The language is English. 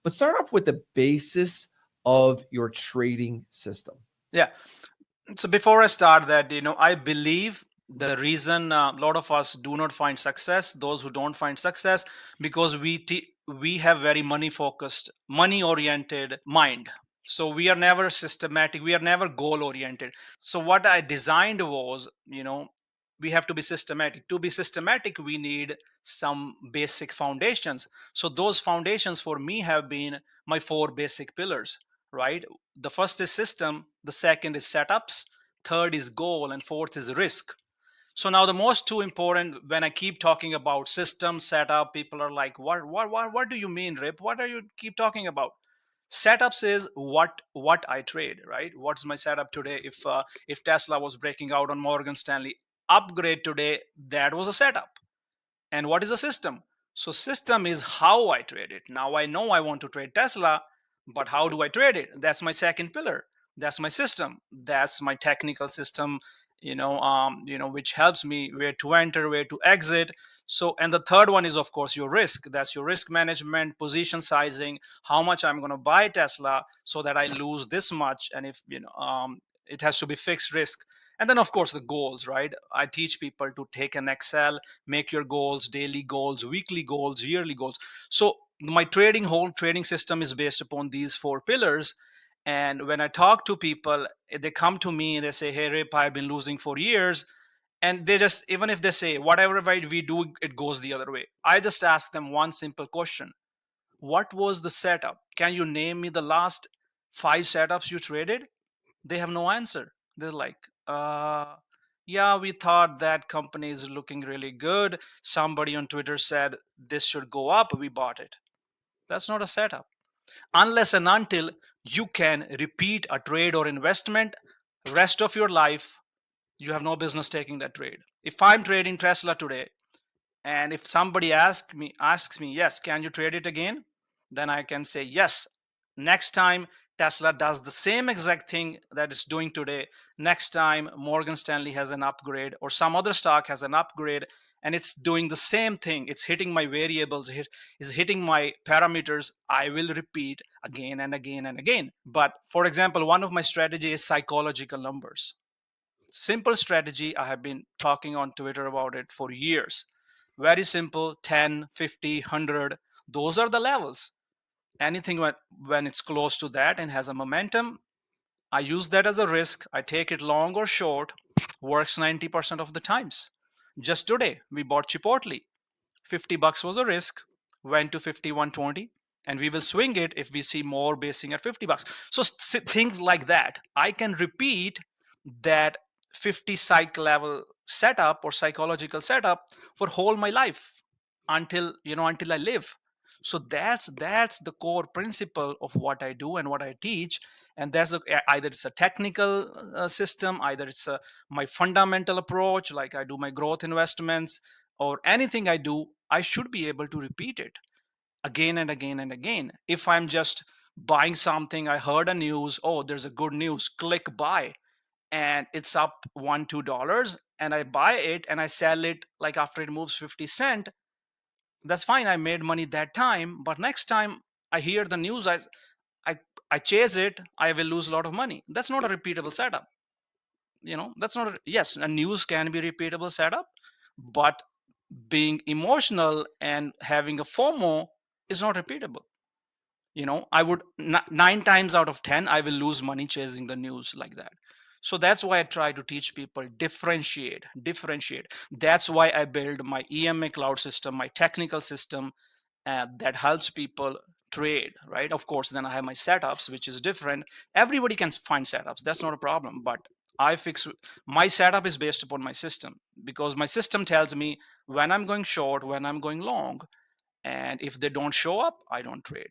But start off with the basis of your trading system. Yeah. So before I start that, I believe the reason a lot of us do not find success, those who don't find success, because we have very money focused, money oriented mind. So we are never systematic, we are never goal oriented. So what I designed was, we have to be systematic. To be systematic, we need some basic foundations. So those foundations for me have been my four basic pillars, right? The first is system, the second is setups, third is goal, and fourth is risk. So now the most two important, when I keep talking about system setup, people are like, what do you mean, Rip? What are you keep talking about? Setups is what I trade, right? What's my setup today? If Tesla was breaking out on Morgan Stanley upgrade today, that was a setup. And what is a system? So system is how I trade it. Now I know I want to trade Tesla, but how do I trade it? That's my second pillar. That's my system. That's my technical system, which helps me where to enter, where to exit. So, and the third one is of course your risk. That's your risk management, position sizing, how much I'm going to buy Tesla so that I lose this much. And if, it has to be fixed risk. And then of course the goals, right? I teach people to take an Excel, make your goals, daily goals, weekly goals, yearly goals. So my whole trading system is based upon these four pillars. And when I talk to people, they come to me and they say, hey Rip, I've been losing for years. And they just, even if they say whatever way we do, it goes the other way, I just ask them one simple question: what was the setup? Can you name me the last 5 setups you traded? They have no answer. They're like, yeah, we thought that company is looking really good. Somebody on Twitter said this should go up. We bought it. That's not a setup. Unless and until you can repeat a trade or investment rest of your life, you have no business taking that trade. If I'm trading Tesla today, and if somebody asks me, yes, can you trade it again? Then I can say yes. Next time Tesla does the same exact thing that it's doing today, next time Morgan Stanley has an upgrade or some other stock has an upgrade and it's doing the same thing, it's hitting my variables, is hitting my parameters, I will repeat again and again and again. But for example, one of my strategy is psychological numbers. Simple strategy. I have been talking on Twitter about it for years. Very simple: 10, 50, 100. Those are the levels. Anything when it's close to that and has a momentum, I use that as a risk. I take it long or short. Works 90% of the times. Just today, we bought Chipotle. $50 was a risk, went to 51.20, and we will swing it if we see more basing at $50. So things like that, I can repeat that 50 psych level setup or psychological setup for whole my life until I live. So that's the core principle of what I do and what I teach. And either it's a technical system, either it's my fundamental approach, like I do my growth investments, or anything I do, I should be able to repeat it again and again and again. If I'm just buying something, I heard a news, oh, there's a good news, click buy, and it's up $1-2, and I buy it and I sell it like after it moves 50 cent, that's fine. I made money that time, but next time I hear the news, I, I chase it, I will lose a lot of money. That's not a repeatable setup. That's not yes, a news can be repeatable setup, but being emotional and having a FOMO is not repeatable. I would 9 times out of 10 I will lose money chasing the news like that. So that's why I try to teach people differentiate. That's why I build my EMA cloud system, my technical system, that helps people trade, right? Of course, then I have my setups, which is different. Everybody can find setups, that's not a problem, but I fix my setup is based upon my system, because my system tells me when I'm going short, when I'm going long, and if they don't show up, I don't trade.